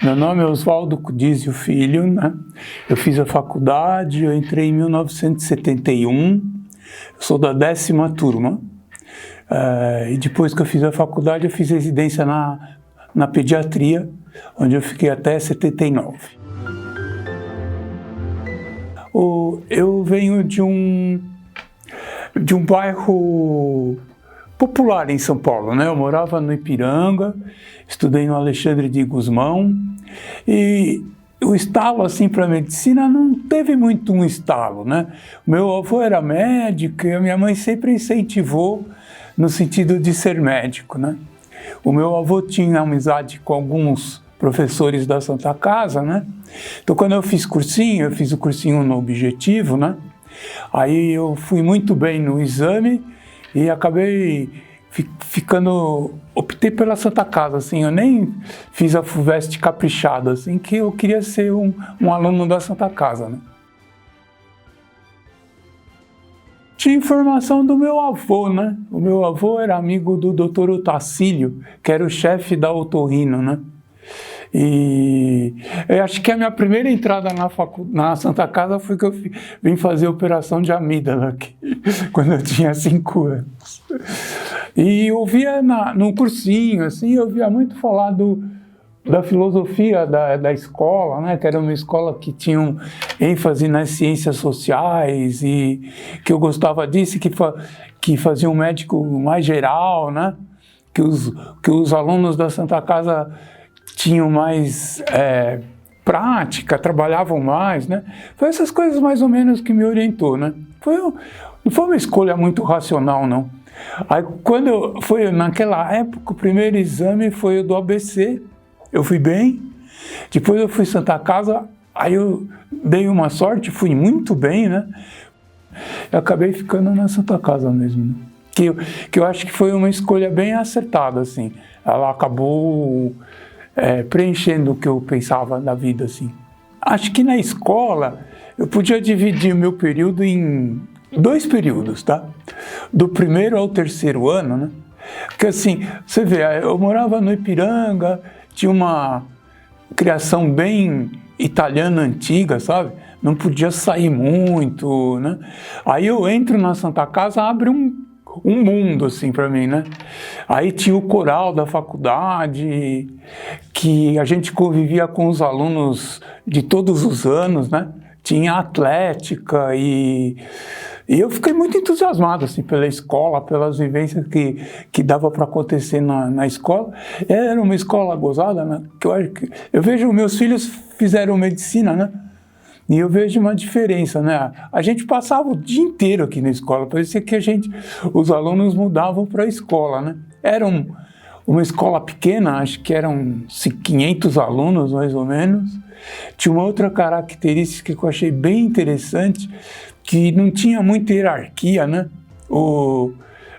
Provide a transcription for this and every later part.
Meu nome é Oswaldo Cudizio Filho, né? Eu fiz a faculdade, eu entrei em 1971, eu sou da 10ª turma, e depois que eu fiz a faculdade eu fiz residência na pediatria, onde eu fiquei até 79. Eu venho de um bairro popular em São Paulo, né? Eu morava no Ipiranga, estudei no Alexandre de Gusmão, e o estalo assim para a medicina não teve muito um estalo, né? Meu avô era médico e a minha mãe sempre incentivou no sentido de ser médico, né? O meu avô tinha amizade com alguns professores da Santa Casa, né? Então quando eu fiz o cursinho no Objetivo, né? Aí eu fui muito bem no exame e acabei optei pela Santa Casa, assim, eu nem fiz a FUVEST caprichada, assim, que eu queria ser um aluno da Santa Casa, né? Tinha informação do meu avô, né? O meu avô era amigo do Dr. Otacílio, que era o chefe da Otorrino, né? E eu acho que a minha primeira entrada na Santa Casa foi que eu vim fazer operação de amígdala aqui, quando eu tinha 5 anos. E eu via no cursinho, assim, eu via muito falar da filosofia da escola, né? Que era uma escola que tinha um ênfase nas ciências sociais e que eu gostava disso, que fazia um médico mais geral, né? Que os alunos da Santa Casa tinham mais prática, trabalhavam mais, né? Foi essas coisas mais ou menos que me orientou, né? Não foi uma escolha muito racional, não. Aí foi naquela época, o primeiro exame foi o do ABC, eu fui bem, depois eu fui Santa Casa, aí eu dei uma sorte, fui muito bem, né? Eu acabei ficando na Santa Casa mesmo, né? Que eu acho que foi uma escolha bem acertada, assim. Ela acabou preenchendo o que eu pensava da vida, assim. Acho que na escola eu podia dividir o meu período em 2 períodos, tá? Do primeiro ao terceiro ano, né? Porque assim, você vê, eu morava no Ipiranga, tinha uma criação bem italiana antiga, sabe? Não podia sair muito, né? Aí eu entro na Santa Casa, abre um mundo, assim, para mim, né? Aí tinha o coral da faculdade, que a gente convivia com os alunos de todos os anos, né? Tinha atlética e eu fiquei muito entusiasmado, assim, pela escola, pelas vivências que dava para acontecer na escola. Era uma escola gozada, né? Eu vejo meus filhos fizeram medicina, né? E eu vejo uma diferença, né? A gente passava o dia inteiro aqui na escola, parecia que os alunos mudavam para a escola, né? Era uma escola pequena, acho que eram 500 alunos, mais ou menos. Tinha uma outra característica que eu achei bem interessante, que não tinha muita hierarquia, né?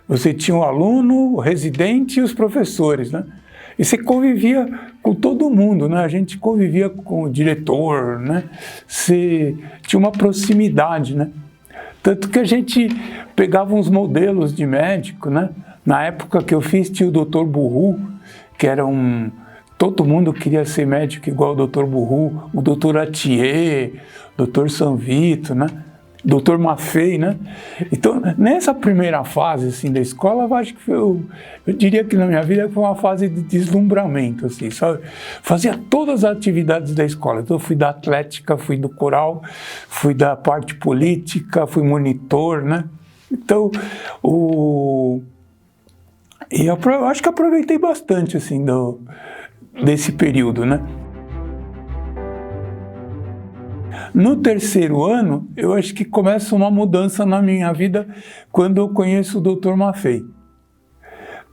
Você tinha o aluno, o residente e os professores, né? E você convivia com todo mundo, né? A gente convivia com o diretor, né? Você tinha uma proximidade, né? Tanto que a gente pegava uns modelos de médico, né? Na época que eu fiz, tinha o Dr. Burru, que era todo mundo queria ser médico igual o Dr. Burru, o Dr. Atier, o Dr. Sanvito, né? Dr. Maffei, né? Então, nessa primeira fase, assim, da escola, eu acho que eu diria que na minha vida foi uma fase de deslumbramento, assim, sabe? Fazia todas as atividades da escola. Então, eu fui da atlética, fui do coral, fui da parte política, fui monitor, né? Então, eu acho que aproveitei bastante, assim, desse período, né? No terceiro ano, eu acho que começa uma mudança na minha vida quando eu conheço o Dr. Maffei.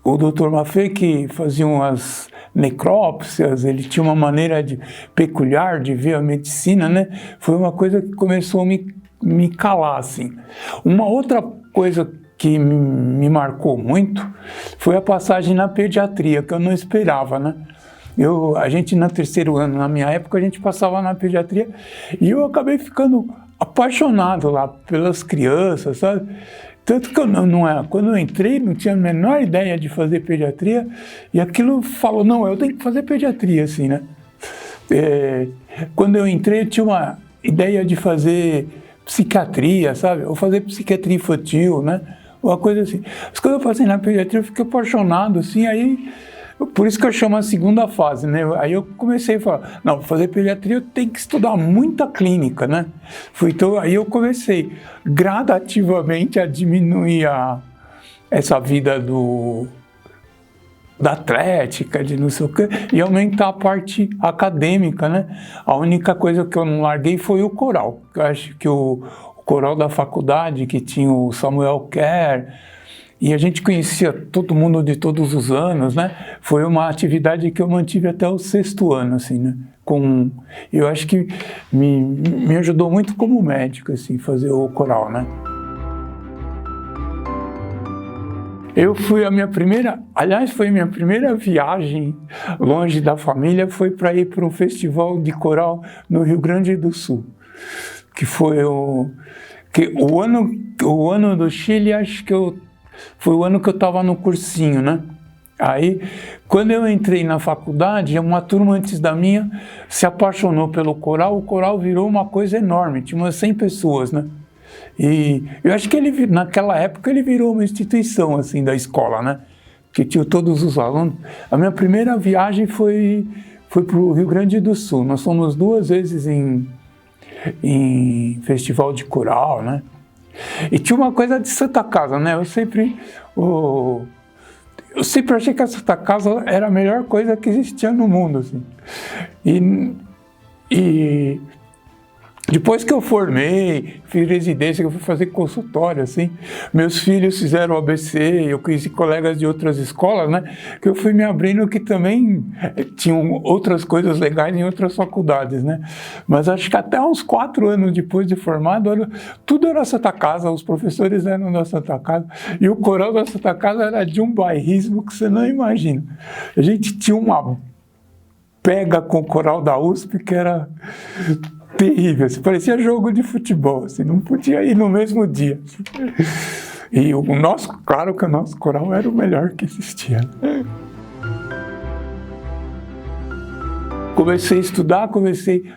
O Dr. Maffei, que fazia umas necrópsias, ele tinha uma maneira peculiar de ver a medicina, né? Foi uma coisa que começou a me calar, assim. Uma outra coisa que me marcou muito foi a passagem na pediatria, que eu não esperava, né? A gente, no terceiro ano, na minha época, a gente passava na pediatria e eu acabei ficando apaixonado lá pelas crianças, sabe? Tanto que quando eu entrei, não tinha a menor ideia de fazer pediatria e aquilo falou, não, eu tenho que fazer pediatria, assim, né? Quando eu entrei, eu tinha uma ideia de fazer psiquiatria, sabe? Ou fazer psiquiatria infantil, né? Uma coisa assim. Mas quando eu passei na pediatria, eu fiquei apaixonado, assim, aí... Por isso que eu chamo a segunda fase, né? Aí eu comecei a falar, não, para fazer pediatria eu tenho que estudar muita clínica, né? Então, aí eu comecei gradativamente a diminuir essa vida da atlética, de não sei o quê, e aumentar a parte acadêmica, né? A única coisa que eu não larguei foi o coral. Eu acho que o coral da faculdade, que tinha o Samuel Kerr, e a gente conhecia todo mundo de todos os anos, né? Foi uma atividade que eu mantive até o 6º ano, assim, né? Eu acho que me ajudou muito como médico, assim, fazer o coral, né? Foi a minha primeira viagem longe da família, foi para ir para um festival de coral no Rio Grande do Sul, que foi o ano do Chile, acho que foi o ano que eu estava no cursinho, né? Aí, quando eu entrei na faculdade, uma turma antes da minha se apaixonou pelo coral, o coral virou uma coisa enorme, tinha umas 100 pessoas, né? E eu acho que naquela época ele virou uma instituição, assim, da escola, né? Que tinha todos os alunos. A minha primeira viagem foi para o Rio Grande do Sul. Nós fomos 2 vezes em festival de coral, né? E tinha uma coisa de Santa Casa, né? Eu sempre achei que a Santa Casa era a melhor coisa que existia no mundo, assim. E depois que eu formei, fiz residência, eu fui fazer consultório, assim, meus filhos fizeram ABC, eu conheci colegas de outras escolas, né, que eu fui me abrindo que também tinham outras coisas legais em outras faculdades, né, mas acho que até uns 4 anos depois de formado, tudo era Santa Casa, os professores eram da Santa Casa, e o coral da Santa Casa era de um bairrismo que você não imagina. A gente tinha uma pega com o coral da USP que era terrível, assim, parecia jogo de futebol, assim, não podia ir no mesmo dia. E claro que o nosso coral era o melhor que existia. Comecei a estudar,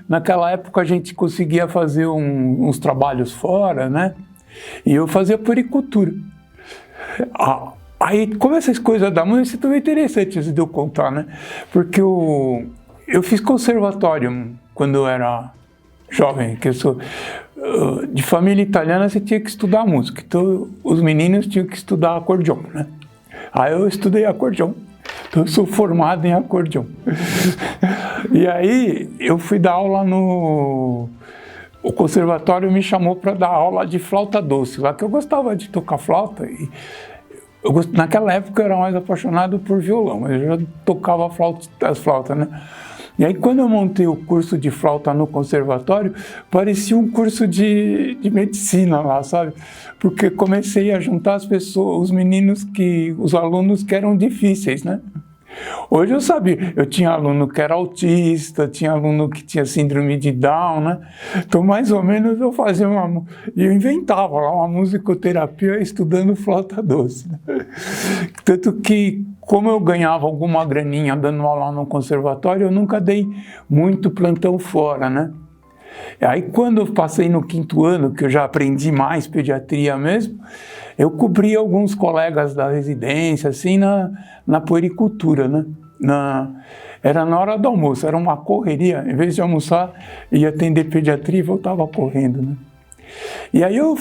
naquela época a gente conseguia fazer uns trabalhos fora, né? E eu fazia puericultura. Aí, como essas coisas da música, isso também é interessante de eu contar, né? Porque eu fiz conservatório quando eu era jovem, que eu sou de família italiana, você tinha que estudar música, então os meninos tinham que estudar acordeon, né? Aí eu estudei acordeon, então eu sou formado em acordeon. E aí eu fui dar aula o conservatório me chamou para dar aula de flauta doce, lá que eu gostava de tocar flauta, e naquela época eu era mais apaixonado por violão, mas eu já tocava as flautas, né? E aí, quando eu montei o curso de flauta no conservatório, parecia um curso de medicina lá, sabe? Porque comecei a juntar as pessoas, os alunos que eram difíceis, né? Hoje eu sabia, eu tinha aluno que era autista, tinha aluno que tinha síndrome de Down, né? Então, mais ou menos, eu inventava lá uma musicoterapia estudando flauta doce, né? Tanto que, como eu ganhava alguma graninha dando aula no conservatório, eu nunca dei muito plantão fora, né? Aí, quando eu passei no 5º ano, que eu já aprendi mais pediatria mesmo, eu cobri alguns colegas da residência, assim, na puericultura, né? Era na hora do almoço, era uma correria. Em vez de almoçar, ia atender pediatria e voltava correndo, né? E aí eu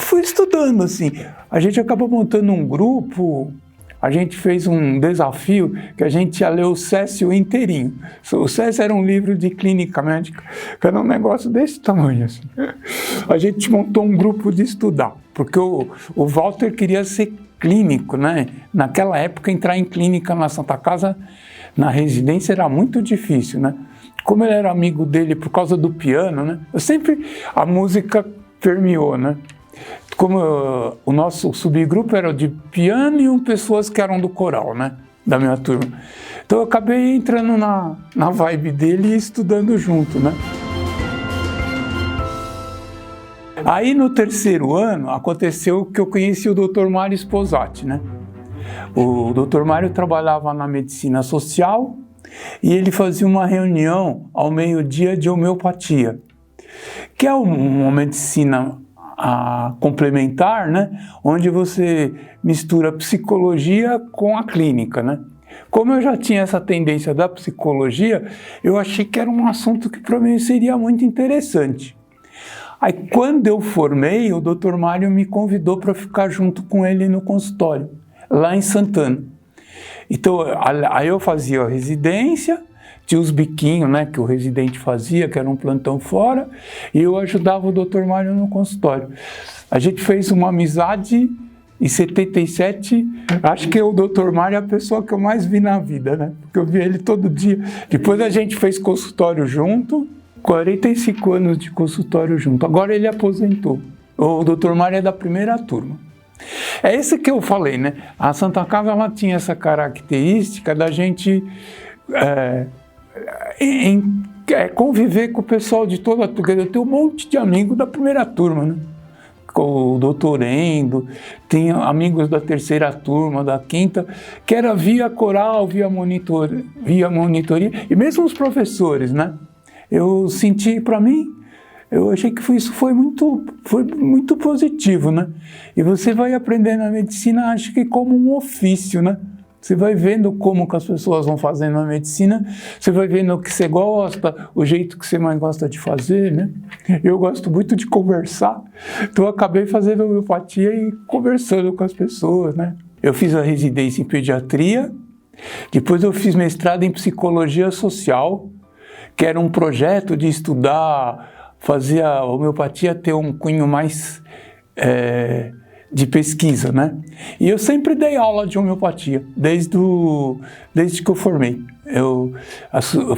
fui estudando, assim. A gente acabou montando um grupo. A gente fez um desafio que a gente ia ler o Cécio inteirinho. O Cécio era um livro de clínica médica, que era um negócio desse tamanho, assim. A gente montou um grupo de estudar, porque o Walter queria ser clínico, né? Naquela época, entrar em clínica na Santa Casa, na residência, era muito difícil, né? Como ele era amigo dele por causa do piano, né? A música permeou, né? Como o nosso subgrupo era de piano e pessoas que eram do coral, né? Da minha turma. Então eu acabei entrando na vibe dele e estudando junto, né? Aí no 3º ano aconteceu que eu conheci o Dr. Mário Sposati, né? O Dr. Mário trabalhava na medicina social e ele fazia uma reunião ao meio-dia de homeopatia, que é uma medicina complementar, né? Onde você mistura psicologia com a clínica, né? Como eu já tinha essa tendência da psicologia, eu achei que era um assunto que para mim seria muito interessante. Aí quando eu formei, o Dr. Mário me convidou para ficar junto com ele no consultório, lá em Santana. Então, aí eu fazia a residência, tinha os biquinhos, né, que o residente fazia, que era um plantão fora, e eu ajudava o Dr. Mário no consultório. A gente fez uma amizade em 77, acho que o Dr. Mário é a pessoa que eu mais vi na vida, né, porque eu vi ele todo dia. Depois a gente fez consultório junto, 45 anos de consultório junto. Agora ele aposentou. O Dr. Mário é da primeira turma. É esse que eu falei, né? A Santa Casa, ela tinha essa característica da gente conviver com o pessoal de toda a turma. Eu tenho um monte de amigos da primeira turma, né? Com o doutorando, tem amigos da terceira turma, da quinta, que era via coral, via monitoria, e mesmo os professores, né? Eu senti, para mim, eu achei que isso foi muito positivo, né? E você vai aprendendo a medicina, acho que como um ofício, né? Você vai vendo como que as pessoas vão fazendo a medicina, você vai vendo o que você gosta, o jeito que você mais gosta de fazer, né? Eu gosto muito de conversar, então eu acabei fazendo homeopatia e conversando com as pessoas, né? Eu fiz a residência em pediatria, depois eu fiz mestrado em psicologia social, que era um projeto de estudar, fazer a homeopatia ter um cunho mais de pesquisa, né? E eu sempre dei aula de homeopatia, desde que eu formei. Eu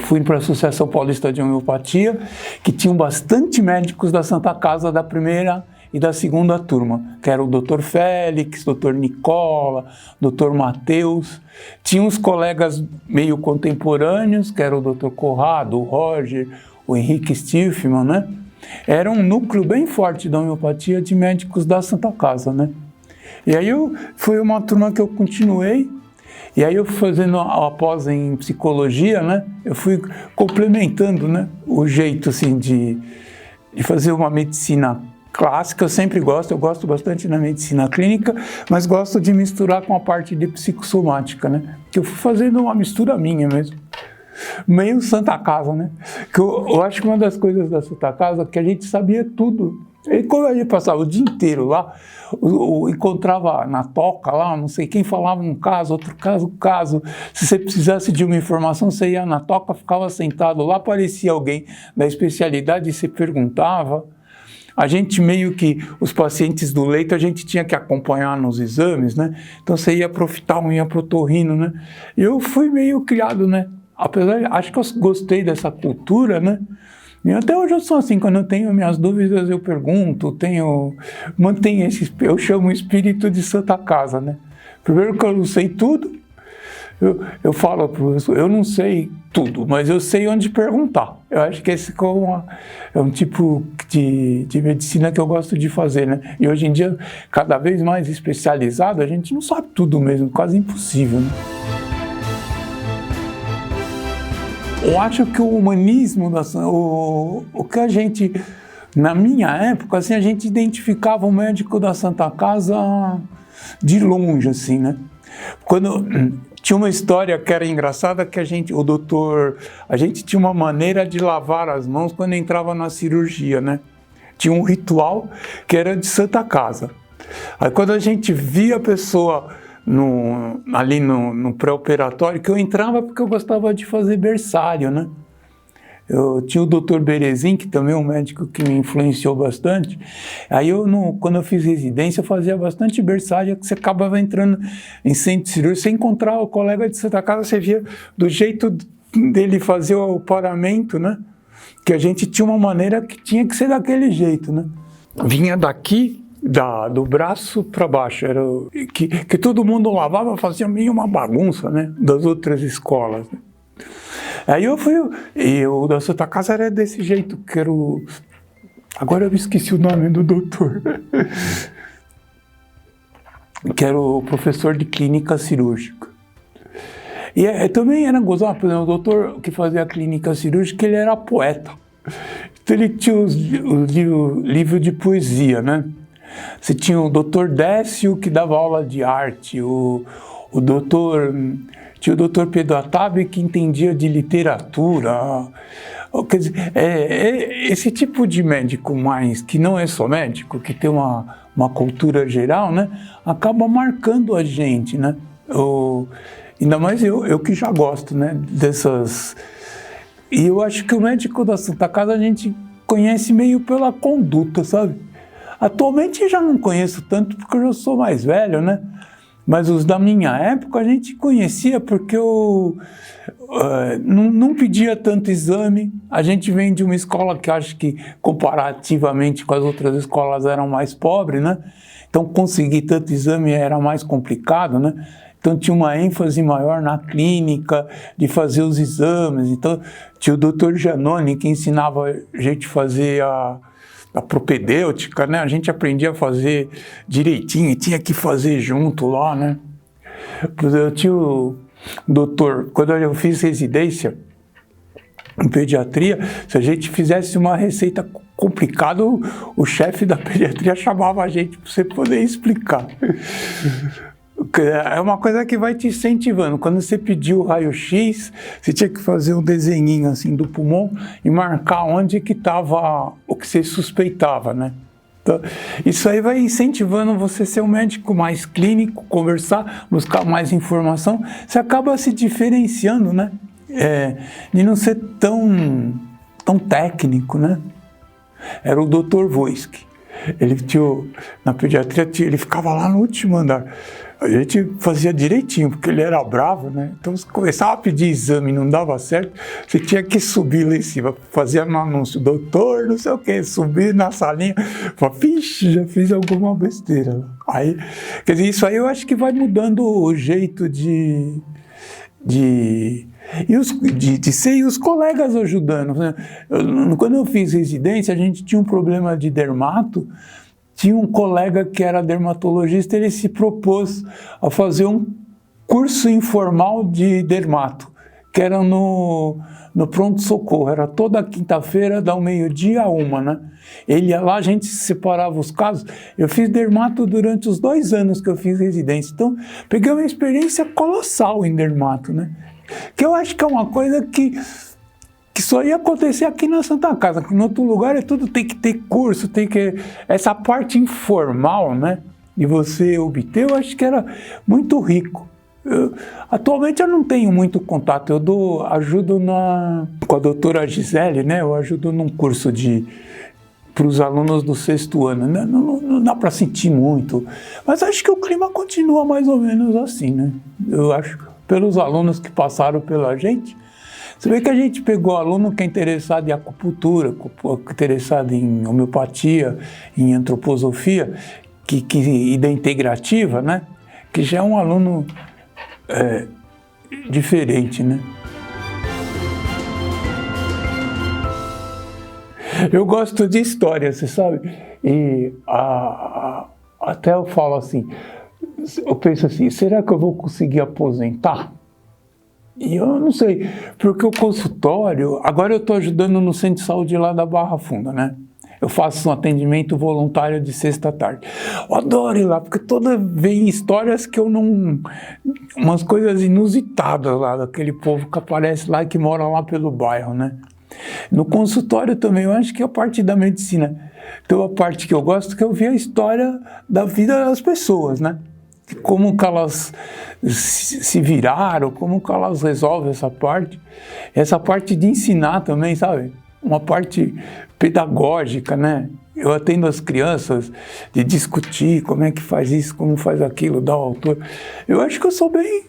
fui para a Associação Paulista de Homeopatia, que tinham bastante médicos da Santa Casa da primeira e da segunda turma, que era o Dr. Félix, Dr. Nicola, Dr. Matheus. Tinha uns colegas meio contemporâneos, que era o Dr. Corrado, o Roger, o Henrique Stilfman, né? Era um núcleo bem forte da homeopatia de médicos da Santa Casa, né? E aí foi uma turma que eu continuei, e aí eu fazendo a pós em psicologia, né? Eu fui complementando, né, o jeito assim de fazer uma medicina clássica. Eu gosto bastante da medicina clínica, mas gosto de misturar com a parte de psicossomática, né? Que eu fui fazendo uma mistura minha mesmo. Meio Santa Casa, né? Que eu acho que uma das coisas da Santa Casa é que a gente sabia tudo. E quando a gente passava o dia inteiro lá, encontrava na toca lá, não sei quem falava um caso, outro caso. Se você precisasse de uma informação, você ia na toca, ficava sentado lá, aparecia alguém da especialidade e você perguntava. A gente meio que, os pacientes do leito, a gente tinha que acompanhar nos exames, né? Então você ia pro oftalmo, ia pro otorrino, né? Eu fui meio criado, né? Apesar, acho que eu gostei dessa cultura, né? E até hoje eu sou assim, quando eu tenho minhas dúvidas eu pergunto, mantenho eu chamo o espírito de Santa Casa, né? Primeiro que eu não sei tudo, eu falo pro professor, eu não sei tudo, mas eu sei onde perguntar. Eu acho que esse é um tipo de medicina que eu gosto de fazer, né? E hoje em dia, cada vez mais especializado, a gente não sabe tudo mesmo, quase impossível, né? Eu acho que o humanismo, o que a gente, na minha época, assim, a gente identificava o médico da Santa Casa de longe, né? Quando tinha uma história que era engraçada, que a gente tinha uma maneira de lavar as mãos quando entrava na cirurgia, né? Tinha um ritual que era de Santa Casa. Aí quando a gente via a pessoa ali no pré-operatório, que eu entrava porque eu gostava de fazer berçário, né? Eu tinha o Dr. Berezin, que também é um médico que me influenciou bastante. Aí quando eu fiz residência, eu fazia bastante berçário, que você acabava entrando em centro cirúrgico, você encontrava o colega de Santa Casa, você via do jeito dele fazer o paramento, né? Que a gente tinha uma maneira que tinha que ser daquele jeito, né? Vinha daqui, do braço para baixo, era que todo mundo lavava, fazia meio uma bagunça, né, das outras escolas, né? Aí e o da Santa Casa era desse jeito, que era agora eu esqueci o nome do doutor, que era o professor de clínica cirúrgica. E também era gozado, por exemplo, o doutor que fazia a clínica cirúrgica, ele era poeta. Então ele tinha os livros de poesia, né? Você tinha o doutor Décio, que dava aula de arte, tinha o doutor Pedro Atabe, que entendia de literatura. Quer dizer, esse tipo de médico mais, que não é só médico, que tem uma cultura geral, né, acaba marcando a gente, né? Ainda mais eu que já gosto, né, dessas... E eu acho que o médico da Santa Casa a gente conhece meio pela conduta, sabe? Atualmente já não conheço tanto porque eu já sou mais velho, né? Mas os da minha época a gente conhecia porque eu não pedia tanto exame. A gente vem de uma escola que acho que comparativamente com as outras escolas eram mais pobres, né? Então conseguir tanto exame era mais complicado, né? Então tinha uma ênfase maior na clínica, de fazer os exames. Então tinha o doutor Giannone que ensinava a gente a fazer a propedêutica, né? A gente aprendia a fazer direitinho e tinha que fazer junto lá, né? Eu tinha o doutor, quando eu fiz residência em pediatria, se a gente fizesse uma receita complicada, o chefe da pediatria chamava a gente para você poder explicar. É uma coisa que vai te incentivando. Quando você pediu o raio-x, você tinha que fazer um desenhinho assim do pulmão e marcar onde que estava o que você suspeitava, né? Então, isso aí vai incentivando você a ser um médico mais clínico, conversar, buscar mais informação. Você acaba se diferenciando, né? De não ser tão técnico, né? Era o Dr. Wojcik. Ele na pediatria, ele ficava lá no último andar. A gente fazia direitinho, porque ele era bravo, né? Então, você começava a pedir exame e não dava certo, você tinha que subir lá em cima, fazia no anúncio, doutor, não sei o quê, subir na salinha, falava, vixe, já fiz alguma besteira. Aí, quer dizer, isso aí eu acho que vai mudando o jeito de ser e os colegas ajudando. Quando eu fiz residência, a gente tinha um problema de dermato. Tinha um colega que era dermatologista, ele se propôs a fazer um curso informal de dermato, que era no pronto-socorro, era toda quinta-feira, da 12h a 1h, né? Ele ia lá, a gente separava os casos. Eu fiz dermato durante os 2 anos que eu fiz residência, então peguei uma experiência colossal em dermato, né? Que eu acho que é uma coisa que só ia acontecer aqui na Santa Casa, que em outro lugar tem que ter curso, essa parte informal, né, de você obter, eu acho que era muito rico. Atualmente eu não tenho muito contato, ajudo com a doutora Gisele, né, eu ajudo num curso para os alunos do 6º ano, né? Não dá para sentir muito, mas acho que o clima continua mais ou menos assim, né, eu acho, pelos alunos que passaram pela gente. Você vê que a gente pegou aluno que é interessado em acupuntura, interessado em homeopatia, em antroposofia, e da integrativa, né? Que já é um aluno diferente, né? Eu gosto de história, você sabe? E até eu falo assim, eu penso assim, será que eu vou conseguir aposentar? E eu não sei, porque o consultório, agora eu estou ajudando no centro de saúde lá da Barra Funda, né? Eu faço um atendimento voluntário de sexta à tarde. Eu adoro ir lá, porque vem histórias que eu não... Umas coisas inusitadas lá, daquele povo que aparece lá e que mora lá pelo bairro, né? No consultório também, eu acho que a parte da medicina. Então a parte que eu gosto, que eu vi a história da vida das pessoas, né? Como que elas se viraram, como que elas resolvem essa parte de ensinar também, sabe? Uma parte pedagógica, né? Eu atendo as crianças de discutir como é que faz isso, como faz aquilo, dar o autor. Eu acho que eu sou bem...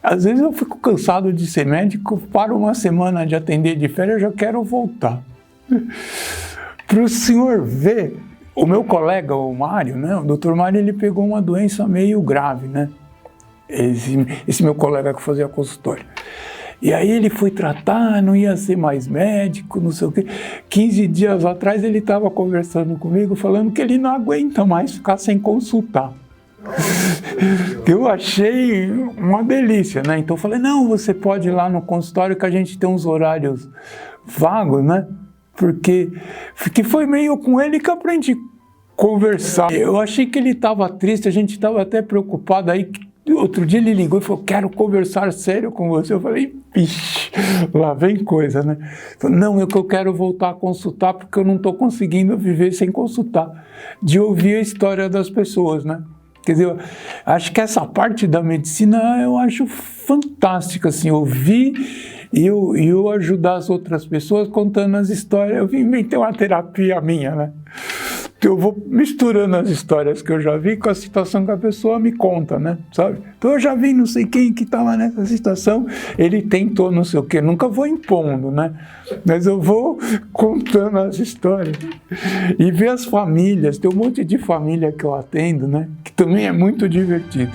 Às vezes eu fico cansado de ser médico, paro uma semana de atender de férias, eu já quero voltar. Para o senhor ver... O meu colega, o Mário, né, o doutor Mário, ele pegou uma doença meio grave, né? Esse meu colega que fazia consultório. E aí ele foi tratar, não ia ser mais médico, não sei o quê. 15 dias atrás ele estava conversando comigo, falando que ele não aguenta mais ficar sem consultar. Eu achei uma delícia, né? Então eu falei, não, você pode ir lá no consultório que a gente tem uns horários vagos, né? Porque foi meio com ele que eu aprendi a conversar. Eu achei que ele estava triste, a gente estava até preocupado. Aí outro dia ele ligou e falou, quero conversar sério com você. Eu falei, vixe, lá vem coisa, né? Falei, não, eu quero voltar a consultar porque eu não estou conseguindo viver sem consultar. De ouvir a história das pessoas, né? Quer dizer, acho que essa parte da medicina eu acho fantástica, assim, ouvir e eu ajudar as outras pessoas contando as histórias. Eu inventei uma terapia minha, né? Eu vou misturando as histórias que eu já vi com a situação que a pessoa me conta, né? Sabe? Então eu já vi não sei quem que estava nessa situação, ele tentou não sei o quê, nunca vou impondo, né? Mas eu vou contando as histórias. E ver as famílias, tem um monte de família que eu atendo, né? Que também é muito divertido.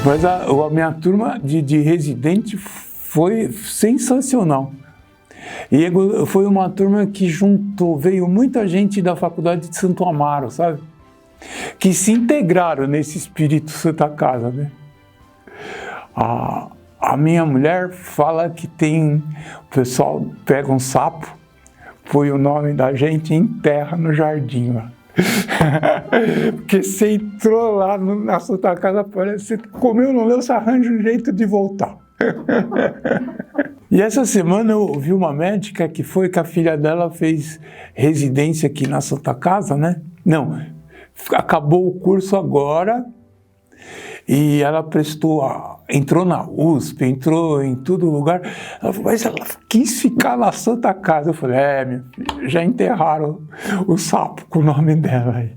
Mas a minha turma de residente foi sensacional. E foi uma turma que veio muita gente da Faculdade de Santo Amaro, sabe? Que se integraram nesse espírito Santa Casa, né? A minha mulher fala que o pessoal pega um sapo, põe o nome da gente e enterra no jardim lá. Porque você entrou lá na Santa Casa, parece que você comeu, não leu, você arranja um jeito de voltar. E essa semana eu vi uma médica que a filha dela fez residência aqui na Santa Casa, né? Não, acabou o curso agora e ela entrou na USP, entrou em todo lugar. Ela falou, mas ela quis ficar na Santa Casa. Eu falei, minha filha, já enterraram o sapo com o nome dela aí.